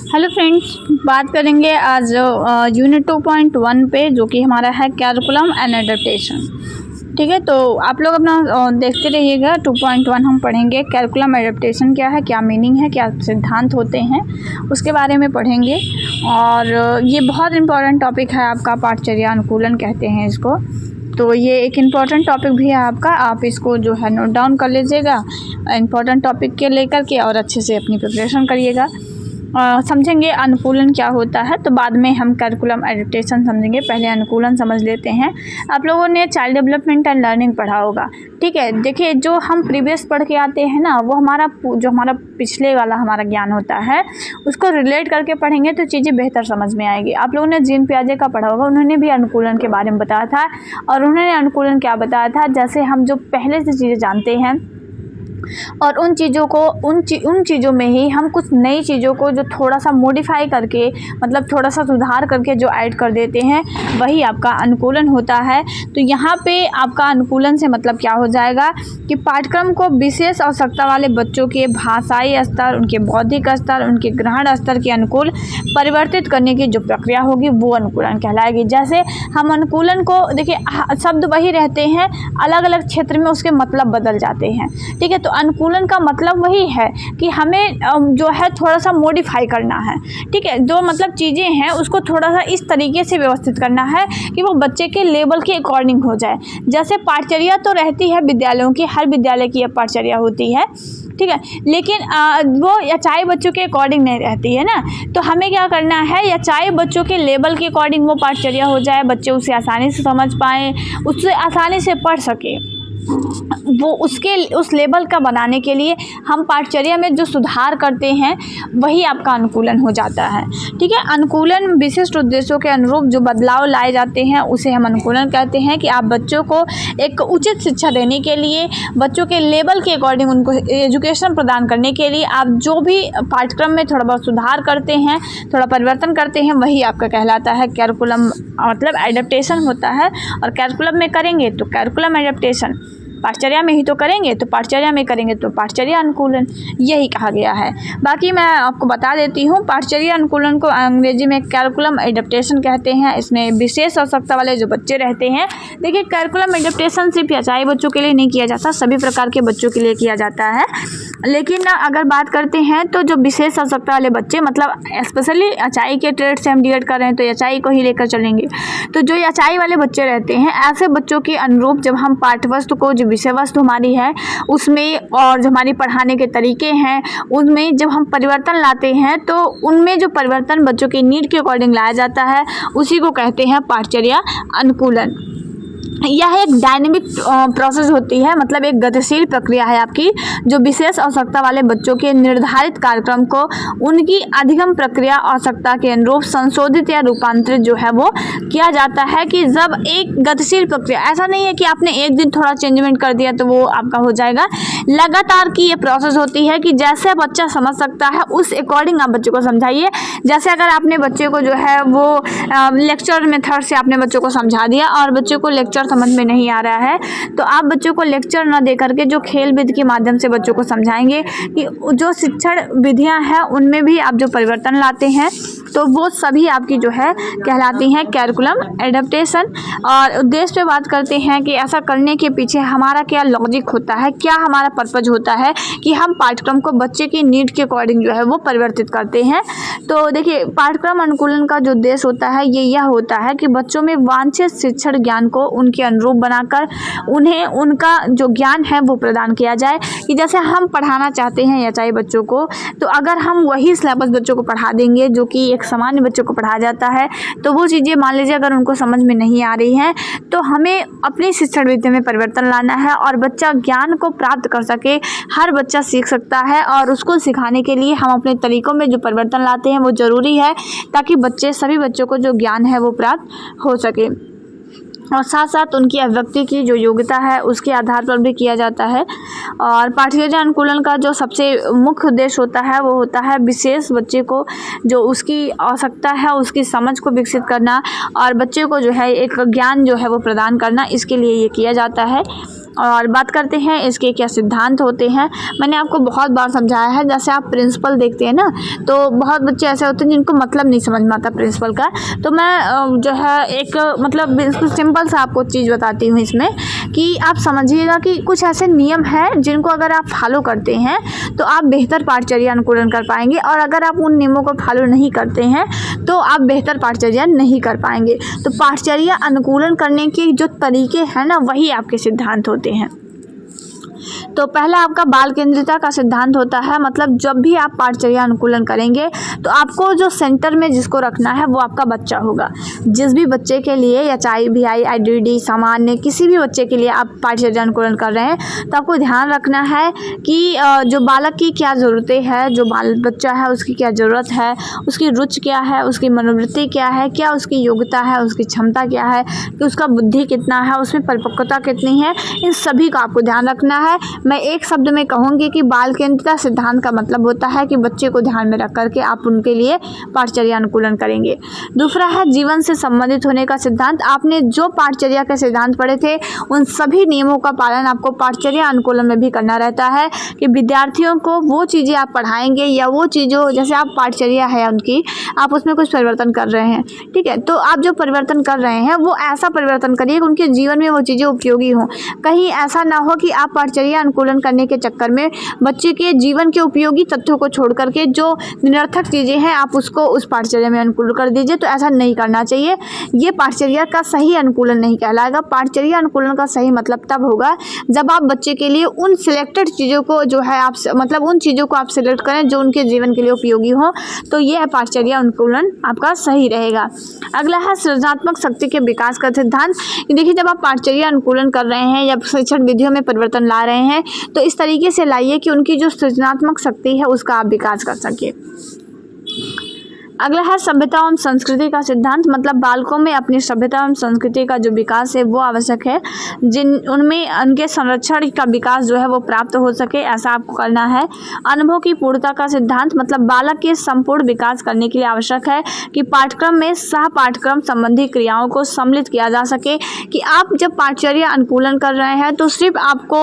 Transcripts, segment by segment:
Hello friends, बात करेंगे आज यूनिट 2.1 पे, जो कि हमारा है कैरिकुलम एंड एडेप्टेशन। ठीक है, तो आप लोग अपना देखते रहिएगा। 2.1 हम पढ़ेंगे कैरिकुलम एडेप्टेशन क्या है, क्या मीनिंग है, क्या सिद्धांत होते हैं, उसके बारे में पढ़ेंगे। और ये बहुत इम्पोर्टेंट टॉपिक है आपका, पाठचर्या अनुकूलन कहते हैं इसको। तो ये एक इम्पॉर्टेंट टॉपिक भी है आपका, आप इसको जो है नोट डाउन कर लीजिएगा इम्पॉर्टेंट टॉपिक के लेकर के, और अच्छे से अपनी प्रिपरेशन करिएगा। समझेंगे अनुकूलन क्या होता है, तो बाद में हम कैरिकुलम एडेप्टेशन समझेंगे। पहले अनुकूलन समझ लेते हैं। आप लोगों ने चाइल्ड डेवलपमेंट एंड लर्निंग पढ़ा होगा, ठीक है। देखिए, जो हम प्रीवियस पढ़ के आते हैं ना, वो हमारा पिछले वाला हमारा ज्ञान होता है, उसको रिलेट करके पढ़ेंगे तो चीज़ें बेहतर समझ में आएगी। आप लोगों ने जीन पियाजे का पढ़ा होगा, उन्होंने भी अनुकूलन के बारे में बताया था। और उन्होंने अनुकूलन क्या बताया था, जैसे हम जो पहले से चीज़ें जानते हैं और उन चीज़ों को उन चीज़ों में ही हम कुछ नई चीज़ों को जो थोड़ा सा मॉडिफाई करके, मतलब थोड़ा सा सुधार करके जो ऐड कर देते हैं, वही आपका अनुकूलन होता है। तो यहाँ पे आपका अनुकूलन से मतलब क्या हो जाएगा कि पाठ्यक्रम को विशेष आवश्यकता वाले बच्चों के भाषाई स्तर, उनके बौद्धिक स्तर, उनके ग्रहण स्तर के अनुकूल परिवर्तित करने की जो प्रक्रिया होगी वो अनुकूलन कहलाएगी। जैसे हम अनुकूलन को देखिए, शब्द वही रहते हैं, अलग अलग क्षेत्र में उसके मतलब बदल जाते हैं, ठीक है। तो अनुकूलन का मतलब वही है कि हमें जो है थोड़ा सा मॉडिफाई करना है, ठीक है। जो मतलब चीज़ें हैं उसको थोड़ा सा इस तरीके से व्यवस्थित करना है कि वो बच्चे के लेवल के अकॉर्डिंग हो जाए। जैसे पाठचर्या तो रहती है विद्यालयों की, हर विद्यालय की पाठचर्या होती है, ठीक है, लेकिन वो यचाई बच्चों के अकॉर्डिंग नहीं रहती है ना। तो हमें क्या करना है, यचाई बच्चों के लेवल के अकॉर्डिंग वो पाठचर्या हो जाए, बच्चे उसे आसानी से समझ पाएँ, उससे आसानी से पढ़ सके। वो उस लेवल का बनाने के लिए हम पाठचर्या में जो सुधार करते हैं वही आपका अनुकूलन हो जाता है, ठीक है। अनुकूलन विशिष्ट उद्देश्यों के अनुरूप जो बदलाव लाए जाते हैं उसे हम अनुकूलन कहते हैं। कि आप बच्चों को एक उचित शिक्षा देने के लिए, बच्चों के लेवल के अकॉर्डिंग उनको एजुकेशन प्रदान करने के लिए आप जो भी पाठ्यक्रम में थोड़ा बहुत सुधार करते हैं, थोड़ा परिवर्तन करते हैं, वही आपका कहलाता है कैरिकुलम, मतलब एडेप्टेशन होता है। और कैरिकुलम में करेंगे तो कैरिकुलम एडेप्टेशन, पाठचर्या में ही तो करेंगे तो पाठचर्या में करेंगे तो पाठचर्या अनुकूलन, यही कहा गया है। बाकी मैं आपको बता देती हूँ, पाठचर्या अनुकूलन को अंग्रेजी में कैरिकुलम एडेप्टेशन कहते हैं। इसमें विशेष आवश्यकता वाले जो बच्चे रहते हैं, देखिए कैरिकुलम एडेप्टेशन सिर्फ यचाई बच्चों के लिए नहीं किया जाता, सभी प्रकार के बच्चों के लिए किया जाता है। लेकिन अगर बात करते हैं तो जो विशेष आवश्यकता वाले बच्चे, मतलब स्पेशली यचाई के ट्रेड से हम डीएड कर रहे हैं तो यचाई को ही लेकर चलेंगे। तो जो यचाई वाले बच्चे रहते हैं, ऐसे बच्चों के अनुरूप जब हम पाठ्यवस्तु को, जो विषय वस्तु हमारी है उसमें, और जो हमारी पढ़ाने के तरीके हैं उनमें जब हम परिवर्तन लाते हैं, तो उनमें जो परिवर्तन बच्चों की नीड के अकॉर्डिंग लाया जाता है, उसी को कहते हैं पाठचर्या अनुकूलन। यह एक डायनेमिक प्रोसेस होती है, मतलब एक गतिशील प्रक्रिया है आपकी, जो विशेष आवश्यकता वाले बच्चों के निर्धारित कार्यक्रम को उनकी अधिगम प्रक्रिया आवश्यकता के अनुरूप संशोधित या रूपांतरित जो है वो किया जाता है। कि जब एक गतिशील प्रक्रिया, ऐसा नहीं है कि आपने एक दिन थोड़ा चेंजमेंट कर दिया तो वो आपका हो जाएगा। लगातार की ये प्रोसेस होती है कि जैसे बच्चा समझ सकता है उस अकॉर्डिंग आप बच्चों को समझाइए। जैसे अगर आपने बच्चे को जो है वो लेक्चर मेथड से आपने बच्चों को समझा दिया और बच्चों को लेक्चर समझ में नहीं आ रहा है, तो आप बच्चों को लेक्चर न दे करके जो खेल विधि के माध्यम से बच्चों को समझाएंगे कि जो शिक्षण विधियां हैं उनमें भी आप जो परिवर्तन लाते हैं, तो वो सभी आपकी जो है कहलाती हैं कैरिकुलम एडेप्टेशन। और उद्देश्य पे बात करते हैं कि ऐसा करने के पीछे हमारा क्या लॉजिक होता है, क्या हमारा पर्पज होता है कि हम पाठ्यक्रम को बच्चे की नीड के अकॉर्डिंग जो है वो परिवर्तित करते हैं। तो देखिए, पाठ्यक्रम अनुकूलन का जो उद्देश्य होता है ये यह होता है कि बच्चों में वांछित शिक्षण ज्ञान को उनके अनुरूप बनाकर उन्हें उनका जो ज्ञान है वो प्रदान किया जाए। कि जैसे हम पढ़ाना चाहते हैं यचाई बच्चों को, तो अगर हम वही सिलेबस बच्चों को पढ़ा देंगे जो कि एक सामान्य बच्चों को पढ़ाया जाता है, तो वो चीज़ें मान लीजिए अगर उनको समझ में नहीं आ रही हैं, तो हमें अपनी शिक्षण विधि में परिवर्तन लाना है और बच्चा ज्ञान को प्राप्त कर सके। हर बच्चा सीख सकता है और उसको सिखाने के लिए हम अपने तरीक़ों में जो परिवर्तन लाते हैं वो ज़रूरी है, ताकि सभी बच्चों को जो ज्ञान है वो प्राप्त हो सके। और साथ साथ उनकी अभिव्यक्ति की जो योग्यता है उसके आधार पर भी किया जाता है। और पाठ्यचर्या अनुकूलन का जो सबसे मुख्य उद्देश्य होता है वो होता है विशेष बच्चे को जो उसकी आवश्यकता है उसकी समझ को विकसित करना और बच्चे को जो है एक ज्ञान जो है वो प्रदान करना, इसके लिए ये किया जाता है। और बात करते हैं इसके क्या सिद्धांत होते हैं। मैंने आपको बहुत बार समझाया है, जैसे आप प्रिंसिपल देखते हैं ना, तो बहुत बच्चे ऐसे होते हैं जिनको मतलब नहीं समझ में आता प्रिंसिपल का। तो मैं जो है एक मतलब बिल्कुल सिंपल सा आपको चीज़ बताती हूँ इसमें, कि आप समझिएगा कि कुछ ऐसे नियम हैं जिनको अगर आप फॉलो करते हैं तो आप बेहतर पाठचर्या अनुकूलन कर पाएंगे, और अगर आप उन नियमों को फॉलो नहीं करते हैं तो आप बेहतर पाठचर्या नहीं कर पाएंगे। तो पाठचर्या अनुकूलन करने के जो तरीके हैं ना, वही आपके सिद्धांत होते हैं। तो पहला आपका बाल केंद्रिता का सिद्धांत होता है, मतलब जब भी आप पाठचर्या अनुकूलन करेंगे तो आपको जो सेंटर में जिसको रखना है वो आपका बच्चा होगा। जिस भी बच्चे के लिए, या चाहे VI, IDD, सामान्य, किसी भी बच्चे के लिए आप पाठचर्या अनुकूलन कर रहे हैं तो आपको ध्यान रखना है कि जो बालक की क्या ज़रूरतें हैं, जो बच्चा है उसकी क्या ज़रूरत है, उसकी रुचि क्या है, उसकी मनोवृत्ति क्या है, क्या उसकी योग्यता है, उसकी क्षमता क्या है, कि उसका बुद्धि कितना है, उसमें परिपक्वता कितनी है, इन सभी का आपको ध्यान रखना है। मैं एक शब्द में कहूँगी कि बाल केंद्रिता सिद्धांत का मतलब होता है कि बच्चे को ध्यान में रख करके आप उनके लिए पाठचर्या अनुकूलन करेंगे। दूसरा है जीवन से संबंधित होने का सिद्धांत। आपने जो पाठचर्या के सिद्धांत पढ़े थे उन सभी नियमों का पालन आपको पाठचर्या अनुकूलन में भी करना रहता है, कि विद्यार्थियों को वो चीज़ें आप पढ़ाएंगे या वो चीज़ों, जैसे आप पाठचर्या है उनकी, आप उसमें कुछ परिवर्तन कर रहे हैं, ठीक है, तो आप जो परिवर्तन कर रहे हैं वो ऐसा परिवर्तन करिए कि उनके जीवन में वो चीज़ें उपयोगी हों। कहीं ऐसा ना हो कि आप पाठचर्या अनुकूलन करने के चक्कर में बच्चे के जीवन के उपयोगी तथ्यों को छोड़ करके जो निरर्थक चीज़ें हैं आप उसको उस पाठचर्या में अनुकूल कर दीजिए। तो ऐसा नहीं करना चाहिए, ये पाठचर्या का सही अनुकूलन नहीं कहलाएगा। पाठचर्या अनुकूलन का सही मतलब तब होगा जब आप बच्चे के लिए उन सिलेक्टेड चीज़ों को जो है आप मतलब उन चीज़ों को आप सिलेक्ट करें जो उनके जीवन के लिए उपयोगी हो, तो यह पाठचर्या अनुकूलन आपका सही रहेगा। अगला है सृजनात्मक शक्ति के विकास का सिद्धांत। देखिए, जब आप पाठचर्या अनुकूलन कर रहे हैं या शिक्षण विधियों में परिवर्तन ला रहे हैं तो इस तरीके से लाइए कि उनकी जो सृजनात्मक शक्ति है उसका आप विकास कर सके। अगला है सभ्यता एवं संस्कृति का सिद्धांत, मतलब बालकों में अपनी सभ्यता एवं संस्कृति का जो विकास है वो आवश्यक है, उनमें उनके संरक्षण का विकास जो है वो प्राप्त हो सके, ऐसा आपको करना है। अनुभव की पूर्णता का सिद्धांत, मतलब बालक के संपूर्ण विकास करने के लिए आवश्यक है कि पाठ्यक्रम में सह पाठ्यक्रम संबंधी क्रियाओं को सम्मिलित किया जा सके। कि आप जब पाठचर्या अनुकूलन कर रहे हैं तो सिर्फ आपको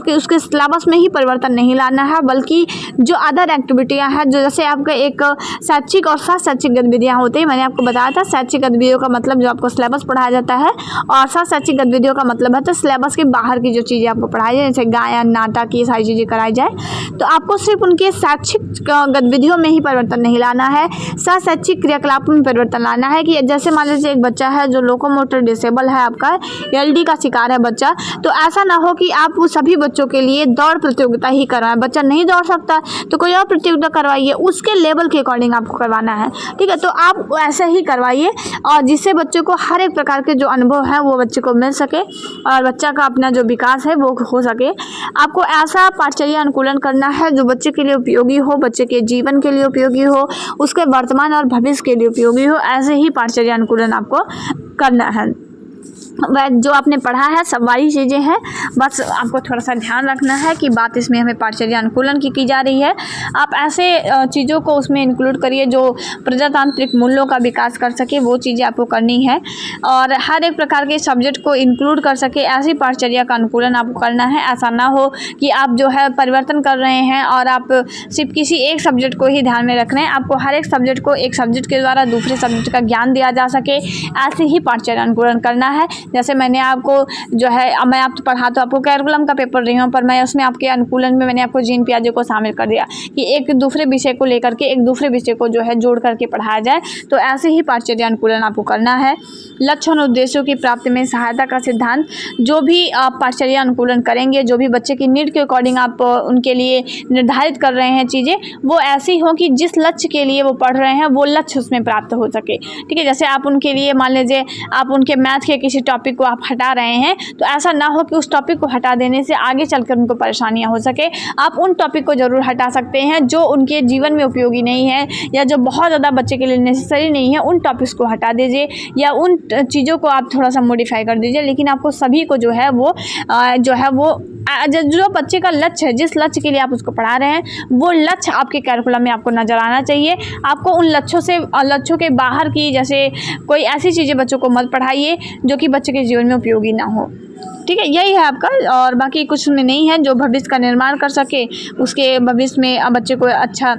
उसके सिलेबस में ही परिवर्तन नहीं लाना है, बल्कि जो अदर एक्टिविटियाँ हैं, जो जैसे आपका एक शैक्षिक और साथ शैक्षिक गतिविधियाँ होती हैं। मैंने आपको बताया था शैक्षिक गतिविधियों का मतलब जो आपको सिलेबस पढ़ाया जाता है, और साथ शैक्षिक गतिविधियों का मतलब है तो सिलेबस के बाहर की जो चीज़ें आपको पढ़ाई जाए, जैसे गायन, नाटक, ये सारी चीज़ें कराई जाए। तो आपको सिर्फ उनके शैक्षिक गतिविधियों में ही परिवर्तन नहीं लाना है, साथ शैक्षिक क्रियाकलापों में परिवर्तन लाना है। कि जैसे मान लीजिए एक बच्चा है जो लोकोमोटर डिसेबल है, आपका LD का शिकार है बच्चा, तो ऐसा ना हो कि आप वो सभी बच्चों के लिए दौड़ प्रतियोगिता ही करवाएं। बच्चा नहीं दौड़ सकता तो कोई और प्रतियोगिता करवाइए, उसके लेवल के अकॉर्डिंग आपको करवाना है, ठीक है। तो आप ऐसे ही करवाइए, और जिससे बच्चे को हर एक प्रकार के जो अनुभव है वो बच्चे को मिल सके और बच्चा का अपना जो विकास है वो हो सके। आपको ऐसा पाठचर्या अनुकूलन करना है जो बच्चे के लिए उपयोगी हो, बच्चे के जीवन के लिए उपयोगी हो, उसके वर्तमान और भविष्य के लिए उपयोगी हो। ऐसे ही पाठचर्या अनुकूलन आपको करना है। वह जो आपने पढ़ा है सब वाली चीज़ें हैं, बस आपको थोड़ा सा ध्यान रखना है कि बात इसमें हमें पाठचर्या अनुकूलन की जा रही है। आप ऐसे चीज़ों को उसमें इंक्लूड करिए जो प्रजातांत्रिक मूल्यों का विकास कर सके, वो चीज़ें आपको करनी है, और हर एक प्रकार के सब्जेक्ट को इंक्लूड कर सके, ऐसी पाठचर्या का अनुकूलन आपको करना है। ऐसा ना हो कि आप जो है परिवर्तन कर रहे हैं और आप सिर्फ किसी एक सब्जेक्ट को ही ध्यान में रख रहे हैं। आपको हर एक सब्जेक्ट को एक सब्जेक्ट के द्वारा दूसरे सब्जेक्ट का ज्ञान दिया जा सके, ऐसे ही पाठचर्या अनुकूलन करना है। जैसे मैंने आपको जो है, मैं आप पढ़ा तो आपको कैलकुलम का पेपर रही हूँ, पर मैं उसमें आपके अनुकूलन में मैंने आपको जीन पियाजे को शामिल कर दिया कि एक दूसरे विषय को लेकर के एक दूसरे विषय को जो है जोड़ करके पढ़ाया जाए। तो ऐसे ही पाठचर्या अनुकूलन आपको करना है। लक्ष्य और उद्देश्यों की प्राप्ति में सहायता का सिद्धांत, जो भी आप पाठचर्या अनुकूलन करेंगे, जो भी बच्चे की नीड के अकॉर्डिंग आप उनके लिए निर्धारित कर रहे हैं चीज़ें, वो ऐसी हो कि जिस लक्ष्य के लिए वो पढ़ रहे हैं वो लक्ष्य उसमें प्राप्त हो सके, ठीक है। जैसे आप उनके लिए मान लीजिए आप उनके मैथ के किसी टॉपिक को आप हटा रहे हैं, तो ऐसा ना हो कि उस टॉपिक को हटा देने से आगे चलकर उनको परेशानियां हो सके। आप उन टॉपिक को जरूर हटा सकते हैं जो उनके जीवन में उपयोगी नहीं है या जो बहुत ज़्यादा बच्चे के लिए नेसेसरी नहीं है, उन टॉपिक्स को हटा दीजिए या उन चीज़ों को आप थोड़ा सा मॉडिफाई कर दीजिए। लेकिन आपको सभी को जो है वो जो बच्चे का लक्ष्य है, जिस लक्ष्य के लिए आप उसको पढ़ा रहे हैं, वो लक्ष्य आपके कैरिकुलम में आपको नज़र आना चाहिए। आपको उन लक्ष्यों के बाहर की, जैसे कोई ऐसी चीज़ें बच्चों को मत पढ़ाइए जो कि बच्चे के जीवन में उपयोगी ना हो। ठीक है, यही है आपका, और बाकी कुछ में नहीं है। जो भविष्य का निर्माण कर सके, उसके भविष्य में बच्चे को अच्छा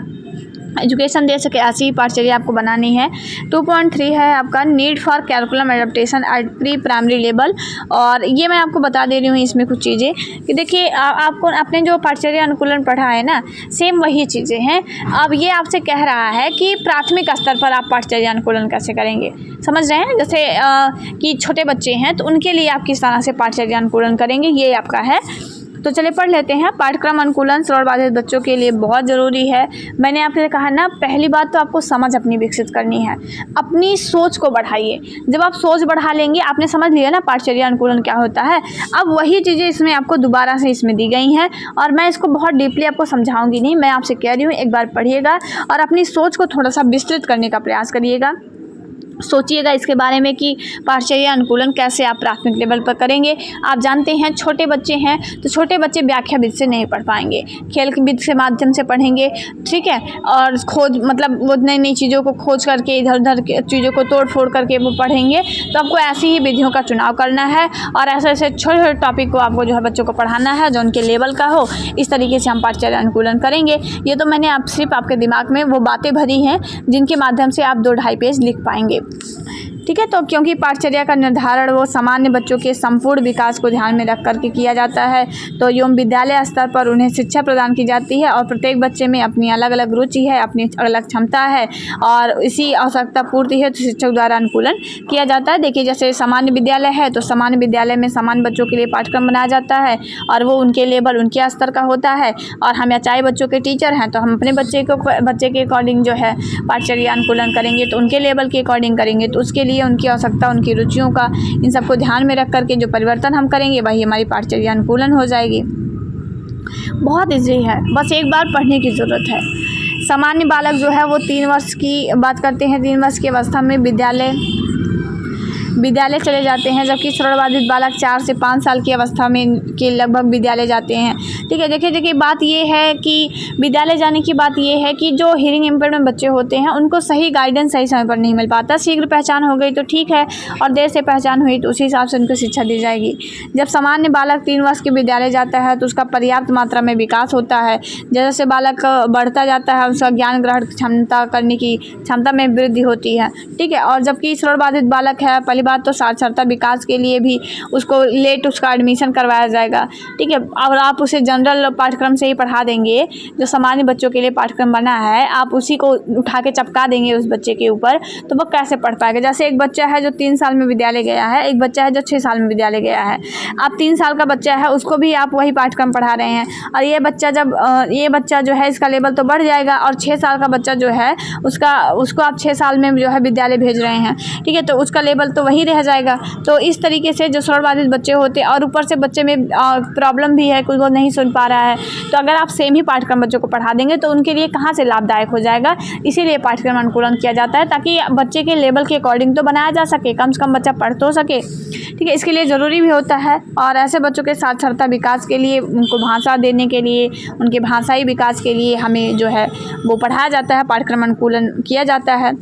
एजुकेशन दे सके, ऐसी ही पाठचर्या आपको बनानी है। 2.3 है आपका need for curriculum adaptation at pre primary level. और ये मैं आपको बता दे रही हूँ इसमें कुछ चीज़ें कि देखिए आपको अपने जो पाठचर्या अनुकूलन पढ़ा है ना, सेम वही चीज़ें हैं। अब ये आपसे कह रहा है कि प्राथमिक स्तर पर आप पाठचर्या अनुकूलन कैसे करेंगे, समझ रहे हैं। जैसे कि छोटे बच्चे हैं तो उनके लिए आप किस तरह से पाठचर्या अनुकूलन करेंगे, ये आपका है। तो चलिए पढ़ लेते हैं। पाठ्यक्रम अनुकूलन श्रवण बाधित बच्चों के लिए बहुत ज़रूरी है। मैंने आपसे कहा ना, पहली बात तो आपको समझ अपनी विकसित करनी है, अपनी सोच को बढ़ाइए। जब आप सोच बढ़ा लेंगे, आपने समझ लिया ना पाठचर्या अनुकूलन क्या होता है, अब वही चीज़ें इसमें आपको दोबारा से इसमें दी गई हैं और मैं इसको बहुत डीपली आपको समझाऊंगी नहीं। मैं आपसे कह रही हूँ एक बार पढ़िएगा और अपनी सोच को थोड़ा सा विस्तृत करने का प्रयास करिएगा। सोचिएगा इसके बारे में कि पाठचर्या अनुकूलन कैसे आप प्राथमिक लेवल पर करेंगे। आप जानते हैं छोटे बच्चे हैं तो छोटे बच्चे व्याख्या विधि से नहीं पढ़ पाएंगे, खेल विधि के माध्यम से पढ़ेंगे, ठीक है। और खोज मतलब वो नई नई चीज़ों को खोज करके इधर उधर चीज़ों को तोड़ फोड़ करके वो पढ़ेंगे। तो आपको ऐसी ही विधियों का चुनाव करना है और ऐसे ऐसे छोटे छोटे टॉपिक को आपको जो है बच्चों को पढ़ाना है जो उनके लेवल का हो। इस तरीके से हम पाठचर्या अनुकूलन करेंगे। ये तो मैंने आप सिर्फ आपके दिमाग में वो बातें भरी हैं जिनके माध्यम से आप 2-2.5 पेज लिख पाएंगे, ठीक है। तो क्योंकि पाठचर्या का निर्धारण वो सामान्य बच्चों के संपूर्ण विकास को ध्यान में रख करके किया जाता है, तो एवं विद्यालय स्तर पर उन्हें शिक्षा प्रदान की जाती है और प्रत्येक बच्चे में अपनी अलग अलग रुचि है, अपनी अलग क्षमता है और इसी आवश्यकता पूर्ति है तो शिक्षक द्वारा अनुकूलन किया जाता है। देखिए जैसे सामान्य विद्यालय है तो सामान्य विद्यालय में सामान्य बच्चों के लिए पाठ्यक्रम बनाया जाता है और वो उनके लेवल उनके स्तर का होता है। और हम याचाई बच्चों के टीचर हैं तो हम अपने बच्चे के अकॉर्डिंग जो है पाठचर्या अनुकूलन करेंगे, तो उनके लेवल के अकॉर्डिंग करेंगे। तो उसके लिए उनकी आवश्यकता, उनकी रुचियों का, इन सबको ध्यान में रख करके जो परिवर्तन हम करेंगे वही हमारी पाठचर्या अनुकूलन हो जाएगी। बहुत ईजी है, बस एक बार पढ़ने की ज़रूरत है। सामान्य बालक जो है वो 3 वर्ष की बात करते हैं, 3 वर्ष की अवस्था में विद्यालय चले जाते हैं, जबकि श्रवण बाधित बालक 4 से 5 साल की अवस्था में के लगभग विद्यालय जाते हैं, ठीक है। देखिए बात ये है कि विद्यालय जाने की बात ये है कि जो हियरिंग इम्पेयरमेंट बच्चे होते हैं उनको सही गाइडेंस सही समय पर नहीं मिल पाता। शीघ्र पहचान हो गई तो ठीक है और देर से पहचान हुई तो उसी हिसाब से उनको शिक्षा दी जाएगी। जब सामान्य बालक 3 वर्ष के विद्यालय जाता है तो उसका पर्याप्त मात्रा में विकास होता है। जैसे बालक बढ़ता जाता है उसका ज्ञान ग्रहण क्षमता करने की क्षमता में वृद्धि होती है, ठीक है। और जबकि श्रवण बाधित बालक है, पहली बात तो साक्षरता विकास के लिए भी उसको लेट उसका एडमिशन करवाया जाएगा, ठीक है। और आप उसे जनरल पाठ्यक्रम से ही पढ़ा देंगे, जो सामान्य बच्चों के लिए पाठ्यक्रम बना है आप उसी को उठा के चपका देंगे उस बच्चे के ऊपर, तो वो कैसे पढ़ पाएगा। जैसे एक बच्चा है जो 3 साल में विद्यालय गया है, एक बच्चा है जो 6 साल में विद्यालय गया है। आप 3 साल का बच्चा है उसको भी आप वही पाठ्यक्रम पढ़ा रहे हैं और ये बच्चा जो है इसका लेवल तो बढ़ जाएगा और 6 साल का बच्चा जो है उसको आप 6 साल में जो है विद्यालय भेज रहे हैं, ठीक है। तो उसका लेवल तो वही रह जाएगा। तो इस तरीके से जो श्रवण बाधित बच्चे होते हैं और ऊपर से बच्चे में प्रॉब्लम भी है, कुछ वो नहीं सुन पा रहा है, तो अगर आप सेम ही पाठ्यक्रम बच्चों को पढ़ा देंगे तो उनके लिए कहाँ से लाभदायक हो जाएगा। इसीलिए पाठ्यक्रम अनुकूलन किया जाता है ताकि बच्चे के लेवल के अकॉर्डिंग तो बनाया जा सके, कम से कम बच्चा पढ़ तो सके, ठीक है। इसके लिए ज़रूरी भी होता है। और ऐसे बच्चों के साक्षरता विकास के लिए, उनको भाषा देने के लिए, उनके भाषाई विकास के लिए हमें जो है वो पढ़ाया जाता है, पाठ्यक्रम अनुकूलन किया जाता है।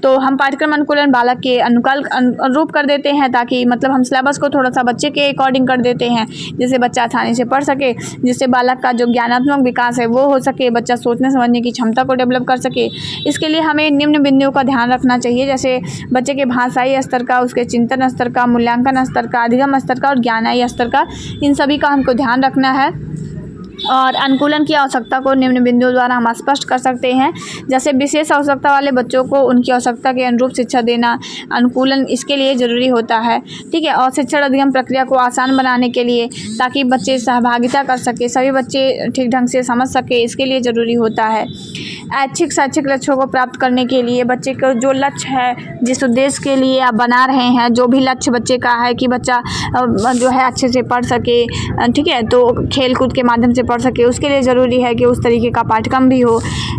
तो हम पाठ्यक्रम अनुकूलन बालक के अनुरूप कर देते हैं ताकि मतलब हम सिलेबस को थोड़ा सा बच्चे के अकॉर्डिंग कर देते हैं जिससे बच्चा आसानी से पढ़ सके, जिससे बालक का जो ज्ञानात्मक विकास है वो हो सके, बच्चा सोचने समझने की क्षमता को डेवलप कर सके। इसके लिए हमें निम्न बिंदुओं का ध्यान रखना चाहिए, जैसे बच्चे के भाषाई स्तर का, उसके चिंतन स्तर का, मूल्यांकन स्तर का, अधिगम स्तर का और ज्ञानाई स्तर का, इन सभी का हमको ध्यान रखना है। और अनुकूलन की आवश्यकता को निम्न बिंदुओं द्वारा हम स्पष्ट कर सकते हैं, जैसे विशेष आवश्यकता वाले बच्चों को उनकी आवश्यकता के अनुरूप शिक्षा देना अनुकूलन इसके लिए ज़रूरी होता है, ठीक है। और शिक्षण अधिगम प्रक्रिया को आसान बनाने के लिए ताकि बच्चे सहभागिता कर सके, सभी बच्चे ठीक ढंग से समझ सके, इसके लिए ज़रूरी होता है। ऐच्छिक शैक्षिक लक्ष्यों को प्राप्त करने के लिए बच्चे को जो लक्ष्य है, जिस उद्देश्य के लिए आप बना रहे हैं, जो भी लक्ष्य बच्चे का है कि बच्चा जो है अच्छे से पढ़ सके, ठीक है, तो खेल कूद के माध्यम से पढ़ सके, उसके लिए ज़रूरी है कि उस तरीके का पाठ्यक्रम भी हो।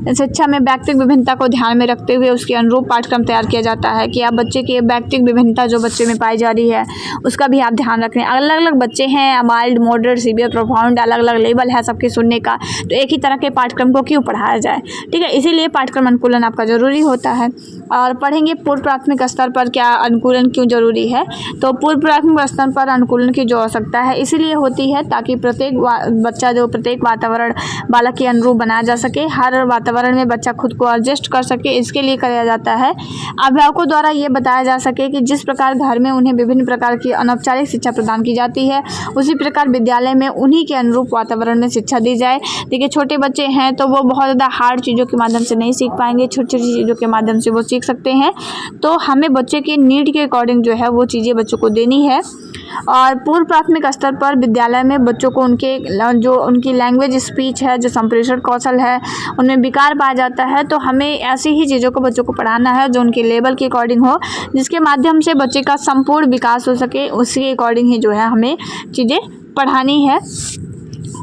शिक्षा में व्यक्तिगत विभिन्नता को ध्यान में रखते हुए उसके अनुरूप पाठ्यक्रम तैयार किया जाता है कि आप बच्चे की व्यक्तिगत विभिन्नता जो बच्चे में पाई जा रही है उसका भी आप ध्यान रखें। अलग अलग बच्चे हैं, माइल्ड, मॉडरेट, सीवियर, प्रोफाउंड, अलग अलग लेवल है सबके सुनने का, तो एक ही तरह के पाठ्यक्रम को क्यों पढ़ाया जाए, ठीक है। इसीलिए पाठ्यक्रम अनुकूलन आपका ज़रूरी होता है। और पढ़ेंगे पूर्व प्राथमिक स्तर पर क्या अनुकूलन क्यों ज़रूरी है। तो पूर्व प्राथमिक स्तर पर अनुकूलन की जो आवश्यकता है इसीलिए होती है ताकि प्रत्येक बच्चा जो प्रत्येक वातावरण बालक के अनुरूप बनाया जा सके, हर वातावरण में बच्चा खुद को एडजस्ट कर सके, इसके लिए कराया जाता है। अभिभावकों द्वारा ये बताया जा सके कि जिस प्रकार घर में उन्हें विभिन्न प्रकार की अनौपचारिक शिक्षा प्रदान की जाती है उसी प्रकार विद्यालय में उन्हीं के अनुरूप वातावरण में शिक्षा दी जाए। देखिए छोटे बच्चे हैं तो वो बहुत ज़्यादा हार्ड चीज़ों के माध्यम से नहीं सीख पाएंगे, छोटी छोटी चीज़ों के माध्यम से वो सीख सकते हैं। तो हमें बच्चे के नीड के अकॉर्डिंग जो है वो चीज़ें बच्चों को देनी है। और पूर्व प्राथमिक स्तर पर विद्यालय में बच्चों को जो उनकी लैंग्वेज, स्पीच है, जो संप्रेषण कौशल है, उनमें विकार पाया जाता है। तो हमें ऐसी ही चीज़ों को बच्चों को पढ़ाना है जो उनके लेवल के अकॉर्डिंग हो, जिसके माध्यम से बच्चे का संपूर्ण विकास हो सके, उसके अकॉर्डिंग ही जो है हमें चीज़ें पढ़ानी है।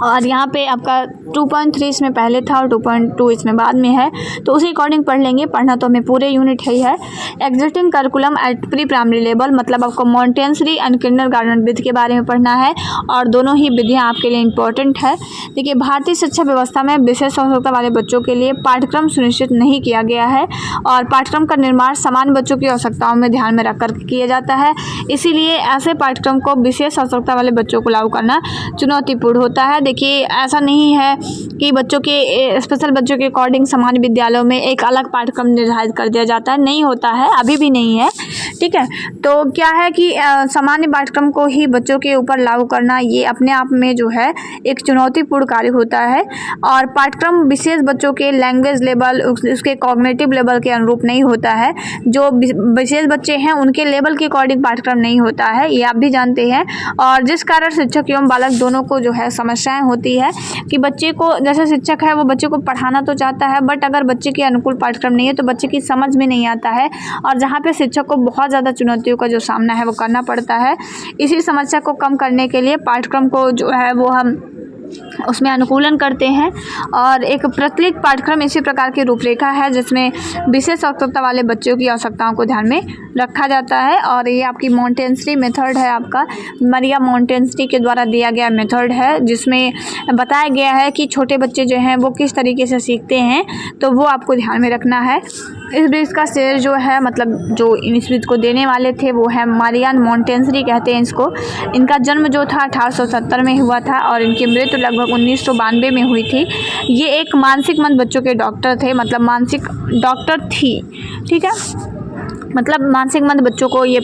और यहाँ पे आपका 2.3 इसमें पहले था और 2.2 इसमें बाद में है, तो उसी अकॉर्डिंग पढ़ लेंगे। पढ़ना तो हमें पूरे यूनिट ही है। Existing curriculum at pre primary level, मतलब आपको मॉन्टेसरी एंड किंडरगार्टन विधि के बारे में पढ़ना है और दोनों ही विधियाँ आपके लिए इंपॉर्टेंट है। देखिए भारतीय शिक्षा व्यवस्था में विशेष आवश्यकता वाले बच्चों के लिए पाठ्यक्रम सुनिश्चित नहीं किया गया है और पाठ्यक्रम का निर्माण सामान्य बच्चों की आवश्यकताओं में ध्यान में रखकर किया जाता है। इसीलिए ऐसे पाठ्यक्रम को विशेष आवश्यकता वाले बच्चों को लागू करना चुनौतीपूर्ण होता है। देखिए ऐसा नहीं है कि बच्चों के स्पेशल बच्चों के अकॉर्डिंग सामान्य विद्यालयों में एक अलग पाठ्यक्रम निर्धारित कर दिया जाता है, नहीं होता है, अभी भी नहीं है, ठीक है। तो क्या है कि सामान्य पाठ्यक्रम को ही बच्चों के ऊपर लागू करना ये अपने आप में जो है एक चुनौतीपूर्ण कार्य होता है। और पाठ्यक्रम विशेष बच्चों के लैंग्वेज लेवल, उसके कॉग्निटिव लेवल के अनुरूप नहीं होता है। जो विशेष बच्चे हैं उनके लेवल के अकॉर्डिंग पाठ्यक्रम नहीं होता है, ये आप भी जानते हैं। और जिस कारण शिक्षक एवं बालक दोनों को जो है समस्याएं होती है कि बच्चे को, जैसे शिक्षक है वो बच्चे को पढ़ाना तो चाहता है, बट अगर बच्चे के अनुकूल पाठ्यक्रम नहीं है तो बच्चे की समझ में नहीं आता है और जहाँ पे शिक्षक को बहुत ज़्यादा चुनौतियों का जो सामना है वो करना पड़ता है। इसी समस्या को कम करने के लिए पाठ्यक्रम को जो है वो हम उसमें अनुकूलन करते हैं। और एक प्रचलित पाठ्यक्रम इसी प्रकार की रूपरेखा है जिसमें विशेष आवश्यकता वाले बच्चों की आवश्यकताओं को ध्यान में रखा जाता है। और ये आपकी मॉन्टेसरी मेथड है, आपका मरिया मॉन्टेसरी के द्वारा दिया गया मेथड है, जिसमें बताया गया है कि छोटे बच्चे जो हैं वो किस तरीके से सीखते हैं, तो वो आपको ध्यान में रखना है। इस ब्रिज का श्रेय जो है, मतलब जो इस ब्रिज को देने वाले थे वो है मरिया मॉन्टेसरी कहते हैं इसको। इनका जन्म जो था 1870 में हुआ था और इनकी मृत्यु लगभग 1992 में हुई थी। ये एक मानसिक मंद बच्चों के डॉक्टर थे, मतलब मानसिक डॉक्टर थी, ठीक है, मतलब मानसिक मंद बच्चों को ये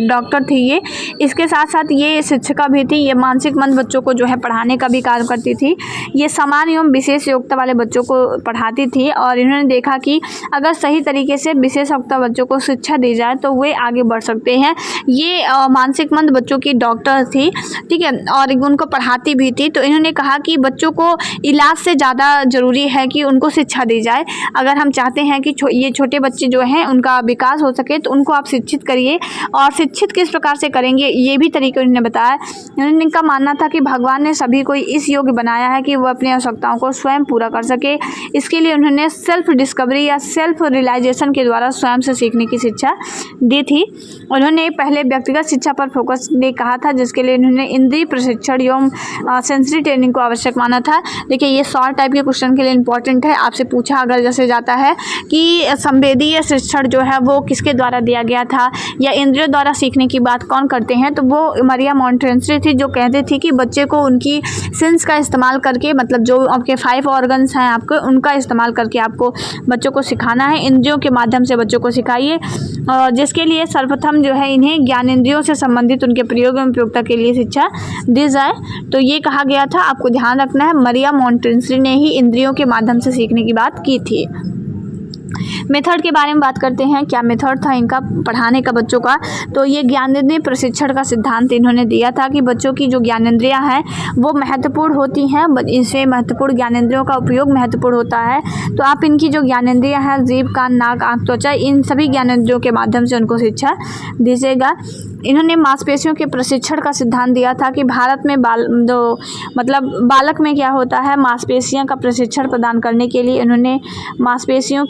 डॉक्टर थी ये। इसके साथ साथ ये शिक्षिका भी थी, ये मानसिक मंद बच्चों को जो है पढ़ाने का भी कार्य करती थी। ये सामान्य एवं विशेष योग्यता वाले बच्चों को पढ़ाती थी और इन्होंने देखा कि अगर सही तरीके से विशेष योग्यता बच्चों को शिक्षा दी जाए तो वे आगे बढ़ सकते हैं। ये मानसिक मंद बच्चों की डॉक्टर थी, ठीक है, और उनको पढ़ाती भी थी। तो इन्होंने कहा कि बच्चों को इलाज से ज़्यादा ज़रूरी है कि उनको शिक्षा दी जाए। अगर हम चाहते हैं कि ये छोटे बच्चे जो हैं उनका विकास हो सके तो उनको आप शिक्षित करिए। और शिक्षित किस प्रकार से करेंगे ये भी तरीके उन्होंने बताया। इनका मानना था कि भगवान ने सभी को इस योग्य बनाया है कि वो अपनी आवश्यकताओं को स्वयं पूरा कर सके। इसके लिए उन्होंने सेल्फ डिस्कवरी या सेल्फ रियलाइजेशन के द्वारा स्वयं से सीखने की शिक्षा दी थी। उन्होंने पहले व्यक्तिगत शिक्षा पर फोकस ने कहा था, जिसके लिए उन्होंने इंद्रिय प्रशिक्षण एवं सेंसरी ट्रेनिंग को आवश्यक माना था। देखिए ये शॉर्ट टाइप के क्वेश्चन के लिए इंपॉर्टेंट है, आपसे पूछा अगर जैसे जाता है कि संवेदीय शिक्षण जो है वो किसके द्वारा दिया गया था या इंद्रियों द्वारा सीखने की बात कौन करते हैं, तो वो मरिया मॉन्टेसरी थी, जो कहते थी कि बच्चे को उनकी सेंस का इस्तेमाल करके, मतलब जो आपके 5 ऑर्गन्स हैं आपके, उनका इस्तेमाल करके आपको बच्चों को सिखाना है। इंद्रियों के माध्यम से बच्चों को सिखाइए, और जिसके लिए सर्वप्रथम जो है इन्हें ज्ञानेंद्रियों से संबंधित उनके प्रयोग एवं उपयोगिता के लिए शिक्षा दी जाए। तो ये कहा गया था, आपको ध्यान रखना है, मरिया मॉन्टेसरी ने ही इंद्रियों के माध्यम से सीखने की बात की थी। मेथड के बारे में बात करते हैं, क्या मेथड था इनका पढ़ाने का बच्चों का। तो ये ज्ञानेंद्रिय प्रशिक्षण का सिद्धांत इन्होंने दिया था कि बच्चों की जो ज्ञानेंद्रियां हैं वो महत्वपूर्ण होती हैं, इससे महत्वपूर्ण ज्ञानेंद्रियों का उपयोग महत्वपूर्ण होता है। तो आप इनकी जो ज्ञानेंद्रियां हैं, जीभ, कान, नाक, आँख, त्वचा, इन सभी ज्ञानेंद्रियों के माध्यम से उनको शिक्षा दीजिएगा। इन्होंने मांसपेशियों के प्रशिक्षण का सिद्धांत दिया था कि भारत में बालक में क्या होता है, मांसपेशियों का प्रशिक्षण प्रदान करने के लिए इन्होंने मांसपेशियों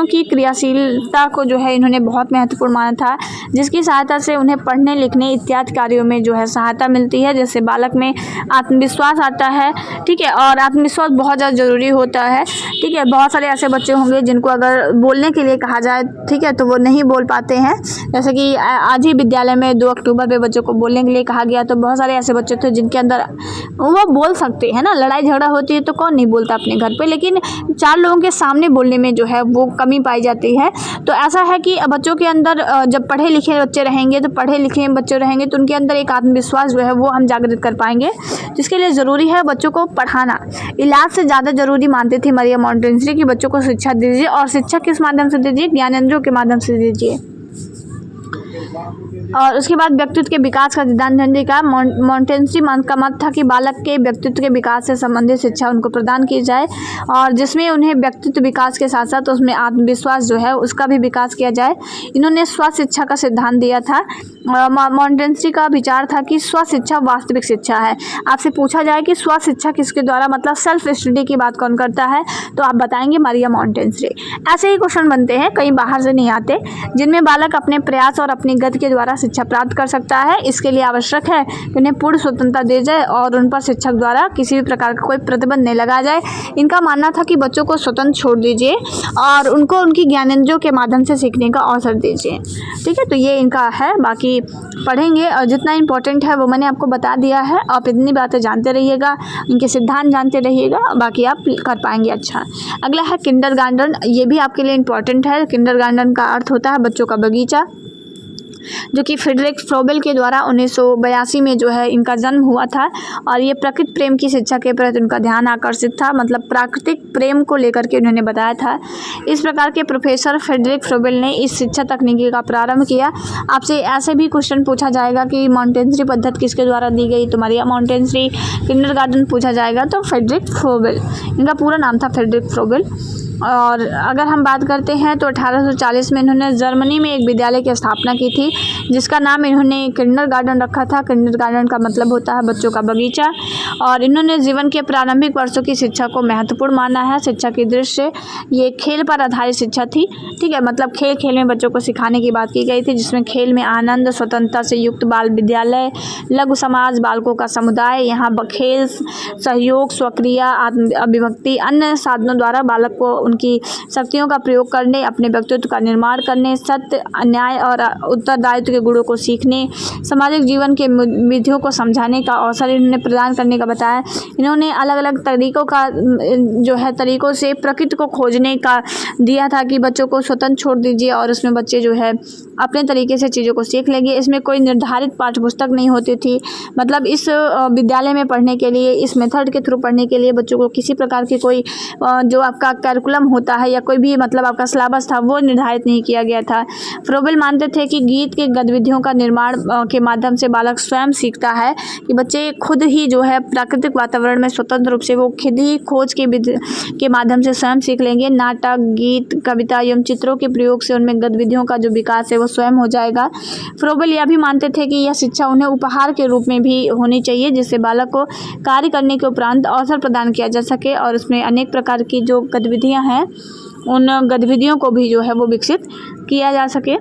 की क्रियाशीलता को जो है इन्होंने बहुत महत्वपूर्ण माना था, जिसकी सहायता से उन्हें पढ़ने लिखने इत्यादि कार्यों में जो है सहायता मिलती है, जिससे बालक में आत्मविश्वास आता है। ठीक है, और आत्मविश्वास बहुत ज़्यादा ज़रूरी होता है। ठीक है, बहुत सारे ऐसे बच्चे होंगे जिनको अगर बोलने के लिए कहा जाए, ठीक है, तो वो नहीं बोल पाते हैं। जैसे कि आज ही विद्यालय में 2 अक्टूबर पे बच्चों को बोलने के लिए कहा गया, तो बहुत सारे ऐसे बच्चे थे जिनके अंदर वो बोल सकते हैं ना, लड़ाई झगड़ा होती है तो कौन नहीं बोलता अपने घर पे, लेकिन 4 लोगों के सामने बोलने में जो है वो कमी पाई जाती है। तो ऐसा है कि बच्चों के अंदर जब पढ़े लिखे बच्चे रहेंगे तो उनके अंदर एक आत्मविश्वास जो है वो हम जागृत कर पाएंगे, जिसके लिए ज़रूरी है बच्चों को पढ़ाना। इलाज से ज़्यादा ज़रूरी मानते थे मरियम मॉन्टेसरी कि बच्चों को शिक्षा दीजिए, और शिक्षा किस माध्यम से दीजिए, ज्ञानेंद्रियों के माध्यम से दीजिए। और उसके बाद व्यक्तित्व के विकास का सिद्धांत हिंदी का मॉन्टेसरी का मत था कि बालक के व्यक्तित्व के विकास से संबंधित शिक्षा उनको प्रदान की जाए, और जिसमें उन्हें व्यक्तित्व विकास के साथ साथ उसमें आत्मविश्वास जो है उसका भी विकास किया जाए। इन्होंने स्व शिक्षा का सिद्धांत दिया था। मॉन्टेसरी का विचार था कि स्व शिक्षा वास्तविक शिक्षा है। आपसे पूछा जाए कि स्व शिक्षा किसके द्वारा, मतलब सेल्फ स्टडी की बात कौन करता है, तो आप बताएंगे मरियम मॉन्टेसरी। ऐसे ही क्वेश्चन बनते हैं, कहीं बाहर से नहीं आते, जिनमें बालक अपने प्रयास और अपनी गति के द्वारा शिक्षा प्राप्त कर सकता है। इसके लिए आवश्यक है कि उन्हें पूर्ण स्वतंत्रता दी जाए और उन पर शिक्षक द्वारा किसी भी प्रकार का कोई प्रतिबंध नहीं लगाया जाए। इनका मानना था कि बच्चों को स्वतंत्र छोड़ दीजिए और उनको उनकी ज्ञानेंद्रियों के माध्यम से सीखने का अवसर दीजिए। ठीक है, तो ये इनका है। बाकी पढ़ेंगे और जितना इंपॉर्टेंट है वो मैंने आपको बता दिया है। आप इतनी बातें जानते रहिएगा, इनके सिद्धांत जानते रहिएगा, बाकी आप कर पाएंगे। अच्छा, अगला है किंडरगार्टन। ये भी आपके लिए इंपॉर्टेंट है। किंडरगार्टन का अर्थ होता है बच्चों का बगीचा, जो कि फ्रेडरिक फ्रोबेल के द्वारा 1982 में जो है इनका जन्म हुआ था, और ये प्रकृति प्रेम की शिक्षा के प्रति उनका ध्यान आकर्षित था, मतलब प्राकृतिक प्रेम को लेकर के उन्होंने बताया था। इस प्रकार के प्रोफेसर फ्रेडरिक फ्रोबेल ने इस शिक्षा तकनीकी का प्रारंभ किया। आपसे ऐसे भी क्वेश्चन पूछा जाएगा कि मॉन्टेसरी पद्धति किसके द्वारा दी गई, तो मरियम मॉन्टेसरी। किंडरगार्टन पूछा जाएगा तो फ्रेडरिक फ्रोबेल, इनका पूरा नाम था फ्रेडरिक फ्रोबेल। और अगर हम बात करते हैं तो 1840 में इन्होंने जर्मनी में एक विद्यालय की स्थापना की थी, जिसका नाम इन्होंने किंडरगार्टन रखा था। किंडरगार्टन का मतलब होता है बच्चों का बगीचा। और इन्होंने जीवन के प्रारंभिक वर्षों की शिक्षा को महत्वपूर्ण माना है। शिक्षा की दृष्टि से ये खेल पर आधारित शिक्षा थी। ठीक है, मतलब खेल खेल में बच्चों को सिखाने की बात की गई थी, जिसमें खेल में आनंद, स्वतंत्रता से युक्त बाल विद्यालय, लघु समाज, बालकों का समुदाय। यहाँ खेल, सहयोग, स्वक्रिया, अभिव्यक्ति, अन्य साधनों द्वारा बालक को उनकी शक्तियों का प्रयोग करने, अपने व्यक्तित्व का निर्माण करने, सत्य, अन्याय और उत्तरदायित्व के गुणों को सीखने, सामाजिक जीवन के विधियों को समझाने का अवसर इन्होंने प्रदान करने का बताया। इन्होंने अलग अलग तरीकों से प्रकृति को खोजने का दिया था कि बच्चों को स्वतंत्र छोड़ दीजिए और उसमें बच्चे जो है अपने तरीके से चीज़ों को सीख लेंगे। इसमें कोई निर्धारित पाठ्य पुस्तक नहीं होती थी, मतलब इस विद्यालय में पढ़ने के लिए, इस मेथड के थ्रू पढ़ने के लिए बच्चों को किसी प्रकार की कोई जो आपका कैरिकुलम होता है या कोई भी मतलब आपका सिलेबस था वो निर्धारित नहीं किया गया था। फ्रोबेल मानते थे कि गीत के गतिविधियों का निर्माण के माध्यम से बालक स्वयं सीखता है, कि बच्चे खुद ही जो है प्राकृतिक वातावरण में स्वतंत्र रूप से वो खुद ही खोज के माध्यम से स्वयं सीख लेंगे। नाटक, गीत, कविता एवं चित्रों के प्रयोग से उनमें गतिविधियों का जो विकास है वो स्वयं हो जाएगा। फ्रोबेल यह भी मानते थे कि यह शिक्षा उन्हें उपहार के रूप में भी होनी चाहिए, जिससे बालक को कार्य करने के उपरांत अवसर प्रदान किया जा सके और उसमें अनेक प्रकार की जो गतिविधियां हैं उन गतिविधियों को भी जो है वो विकसित किया जा सके।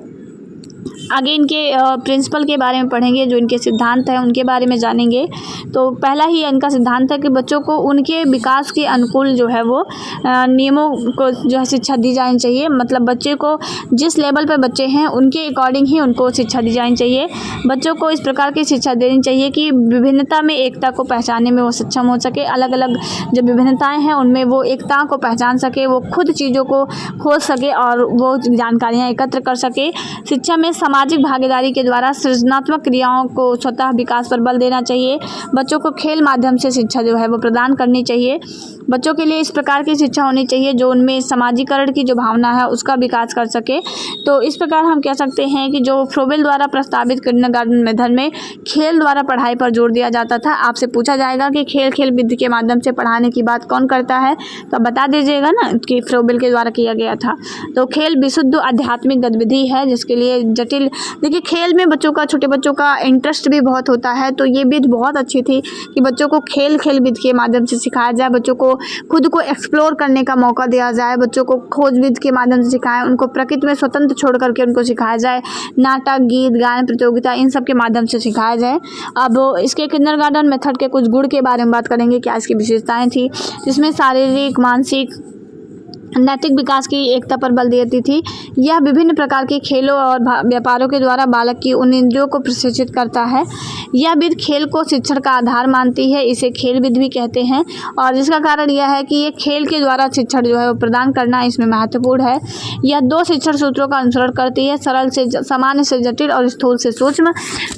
आगे इनके प्रिंसिपल के बारे में पढ़ेंगे, जो इनके सिद्धांत हैं उनके बारे में जानेंगे। तो पहला ही इनका सिद्धांत है कि बच्चों को उनके विकास के अनुकूल जो है वो नियमों को जो है शिक्षा दी जानी चाहिए, मतलब बच्चे को जिस लेवल पर बच्चे हैं उनके अकॉर्डिंग ही उनको शिक्षा दी जानी चाहिए। बच्चों को इस प्रकार की शिक्षा देनी चाहिए कि विभिन्नता में एकता को पहचानने में वो सक्षम हो सके, अलग अलग जो विभिन्नताएँ हैं उनमें वो एकता को पहचान सके, वो खुद चीज़ों को खोज सके और वो जानकारियाँ एकत्र कर सके। शिक्षा में सामाजिक भागीदारी के द्वारा सृजनात्मक क्रियाओं को स्वतः विकास पर बल देना चाहिए। बच्चों को खेल माध्यम से शिक्षा जो है वो प्रदान करनी चाहिए। बच्चों के लिए इस प्रकार की शिक्षा होनी चाहिए जो उनमें समाजीकरण की जो भावना है उसका विकास कर सके। तो इस प्रकार हम कह सकते हैं कि जो फ्रोबेल द्वारा प्रस्तावित किंडरगार्टन मेथड में खेल द्वारा पढ़ाई पर जोर दिया जाता था। आपसे पूछा जाएगा कि खेल विधि के माध्यम से पढ़ाने की बात कौन करता है, तो बता दीजिएगा ना कि फ्रोबेल के द्वारा किया गया था। तो खेल विशुद्ध आध्यात्मिक गतिविधि है जिसके लिए जटिल, देखिए खेल में बच्चों का, छोटे बच्चों का इंटरेस्ट भी बहुत होता है। तो ये विधि बहुत अच्छी थी कि बच्चों को खेल विधि के माध्यम से सिखाया जाए, बच्चों को खुद को एक्सप्लोर करने का मौका दिया जाए, बच्चों को खोज विधि के माध्यम से सिखाएं, उनको प्रकृति में स्वतंत्र छोड़ करके उनको सिखाया जाए, नाटक, गीत, गायन प्रतियोगिता इन सब के माध्यम से सिखाया जाए। अब इसके किंडरगार्टन मेथड के कुछ गुण के बारे में बात करेंगे, क्या इसकी विशेषताएं थी, जिसमें शारीरिक, मानसिक, नैतिक विकास की एकता पर बल देती थी। यह विभिन्न प्रकार के खेलों और व्यापारों के द्वारा बालक की उन इंद्रियों को प्रशिक्षित करता है। यह विधि खेल को शिक्षण का आधार मानती है, इसे खेल विधि भी कहते हैं। और जिसका कारण यह है कि ये खेल के द्वारा शिक्षण जो है वो प्रदान करना इसमें महत्वपूर्ण है। यह 2 शिक्षण सूत्रों का अनुसरण करती है, सरल से सामान्य से जटिल और स्थूल से सूक्ष्म।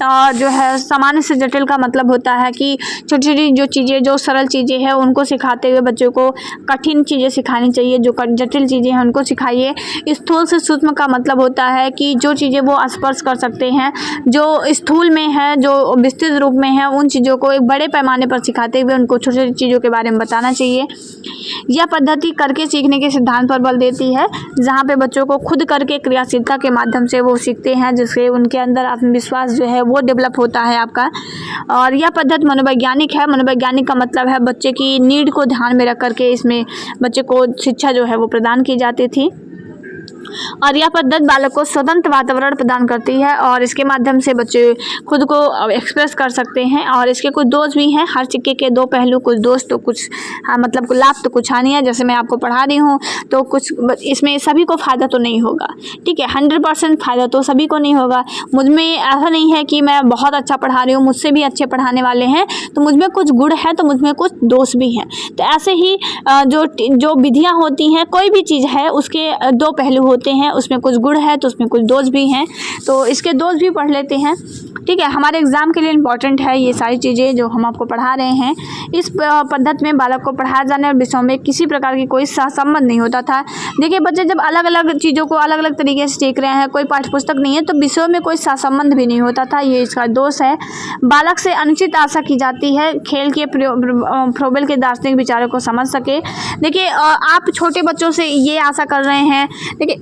और जो है सामान्य से जटिल का मतलब होता है कि छोटी छोटी जो चीज़ें, जो सरल चीज़ें हैं उनको सिखाते हुए बच्चों को कठिन चीज़ें सिखानी चाहिए, जो जटिल चीज़ें हैं उनको सिखाइए। स्थूल से सूक्ष्म का मतलब होता है कि जो चीज़ें वो स्पर्श कर सकते हैं, जो स्थूल में है, जो विस्तृत रूप में है, उन चीज़ों को एक बड़े पैमाने पर सिखाते हुए उनको छोटी छोटी चीज़ों के बारे में बताना चाहिए। यह पद्धति करके सीखने के सिद्धांत पर बल देती है, जहाँ पे बच्चों को खुद करके क्रियाशीलता के माध्यम से वो सीखते हैं, जिससे उनके अंदर आत्मविश्वास जो है वो डेवलप होता है आपका। और यह पद्धति मनोवैज्ञानिक है। मनोवैज्ञानिक का मतलब है बच्चे की नीड को ध्यान में रख करके इसमें बच्चे को शिक्षा जो है वो प्रदान की जाती थी। और यह पद्धति बालक को स्वतंत्र वातावरण प्रदान करती है और इसके माध्यम से बच्चे खुद को एक्सप्रेस कर सकते हैं। और इसके कुछ दोष भी हैं, हर सिक्के के 2 पहलू, कुछ दोष तो कुछ मतलब लाभ तो कुछ हानियाँ। जैसे मैं आपको पढ़ा रही हूँ तो कुछ इसमें सभी को फ़ायदा तो नहीं होगा, ठीक है, 100% फ़ायदा तो सभी को नहीं होगा। मुझमें ऐसा नहीं है कि मैं बहुत अच्छा पढ़ा रही हूँ, मुझसे भी अच्छे पढ़ाने वाले हैं, तो मुझमें कुछ गुण है तो मुझमें कुछ दोष भी हैं। तो ऐसे ही जो विधियाँ होती हैं, कोई भी चीज़ है उसके 2 पहलू होते हैं, उसमें कुछ गुण है तो उसमें कुछ दोष भी हैं। तो इसके दोष भी पढ़ लेते हैं, ठीक है। हमारे एग्जाम के लिए इम्पॉर्टेंट है ये सारी चीज़ें जो हम आपको पढ़ा रहे हैं। इस पद्धति में बालक को पढ़ाया जाने वाले विषयों में किसी प्रकार की कोई सहसंबंध नहीं होता था। देखिए बच्चे जब अलग अलग चीज़ों को अलग अलग तरीके से सीख रहे हैं, कोई पाठ्यपुस्तक नहीं है, तो विषयों में कोई सहसंबंध भी नहीं होता था, ये इसका दोष है। बालक से अनुचित आशा की जाती है, खेल के फ्रोबेल के दार्शनिक विचारों को समझ सके। देखिए आप छोटे बच्चों से ये आशा कर रहे हैं,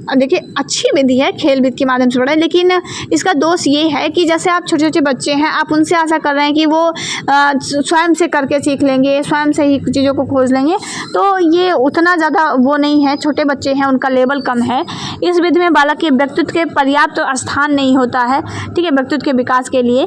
देखिए अच्छी विधि है खेल विधि के माध्यम से पढ़ाई, लेकिन इसका दोष ये है कि जैसे आप छोटे छोटे बच्चे हैं, आप उनसे आशा कर रहे हैं कि वो स्वयं से करके सीख लेंगे, स्वयं से ही चीज़ों को खोज लेंगे, तो ये उतना ज़्यादा वो नहीं है। छोटे बच्चे हैं, उनका लेवल कम है। इस विधि में बालक के व्यक्तित्व के पर्याप्त स्थान नहीं होता है, ठीक है, व्यक्तित्व के विकास के लिए।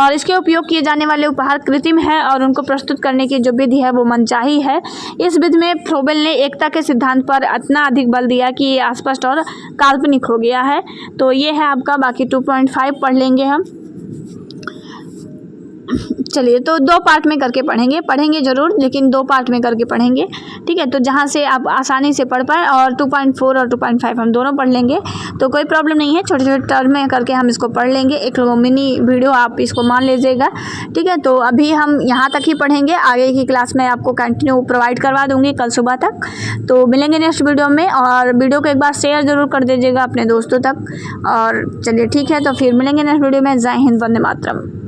और इसके उपयोग किए जाने वाले उपहार कृत्रिम है और उनको प्रस्तुत करने की जो विधि है वो मनचाही है। इस विधि में फ्रोबेल ने एकता के सिद्धांत पर इतना अधिक बल दिया कि ये अस्पष्ट और काल्पनिक हो गया है। तो ये है आपका, बाकी 2.5 पढ़ लेंगे हम। चलिए तो 2 पार्ट में करके पढ़ेंगे ज़रूर, लेकिन 2 पार्ट में करके पढ़ेंगे, ठीक है, तो जहाँ से आप आसानी से पढ़ पाए। और 2.4 और 2.5 हम दोनों पढ़ लेंगे, तो कोई प्रॉब्लम नहीं है, छोटे छोटे टर्म में करके हम इसको पढ़ लेंगे। एक मिनी वीडियो आप इसको मान लीजिएगा, ठीक है। तो अभी हम यहाँ तक ही पढ़ेंगे, आगे की क्लास में आपको कंटिन्यू प्रोवाइड करवा दूँगी कल सुबह तक। तो मिलेंगे नेक्स्ट वीडियो में, और वीडियो को एक बार शेयर ज़रूर कर दीजिएगा अपने दोस्तों तक। और चलिए ठीक है, तो फिर मिलेंगे नेक्स्ट वीडियो में। जय हिंद, वंदे मातरम।